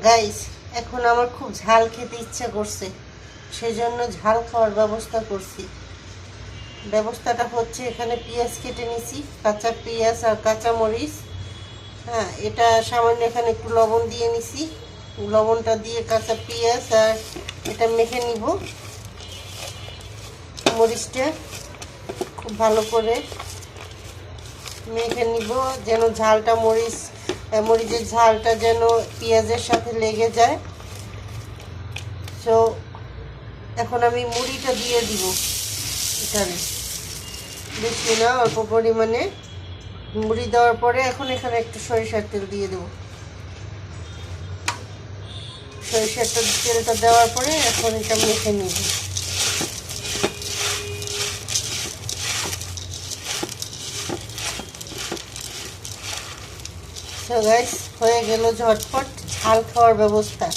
Guys, এখন আমার খুব ঝাল খেতে ইচ্ছা করছে, সেজন্য ঝাল খাওয়ার ব্যবস্থা করছি। ব্যবস্থাটা হচ্ছে, এখানে পেঁয়াজ কেটে নিছি, কাঁচা পেঁয়াজ আর কাঁচা মরিচ। হ্যাঁ, এটা সামান্য এখানে একটু লবণ দিয়ে নিছি। লবণটা দিয়ে কাঁচা পেঁয়াজ আর এটা মেখে নিব। মরিচটা খুব ভালো করে মেখে নিব, যেন ঝালটা মরিচের ঝালটা যেন পেঁয়াজের সাথে লেগে যায়। তো এখন আমি মুড়িটা দিয়ে দিব এখানে, বেশি না, অল্প পরিমাণে মুড়ি দেওয়ার পরে এখন এখানে একটু সরিষার তেল দিয়ে দেব। সরিষার তেলটা দেওয়ার পরে এখন এটা মেখে নিব। তো গাইস, হয়ে গেল ঝটপট ঝাল খাওয়ার ব্যবস্থা।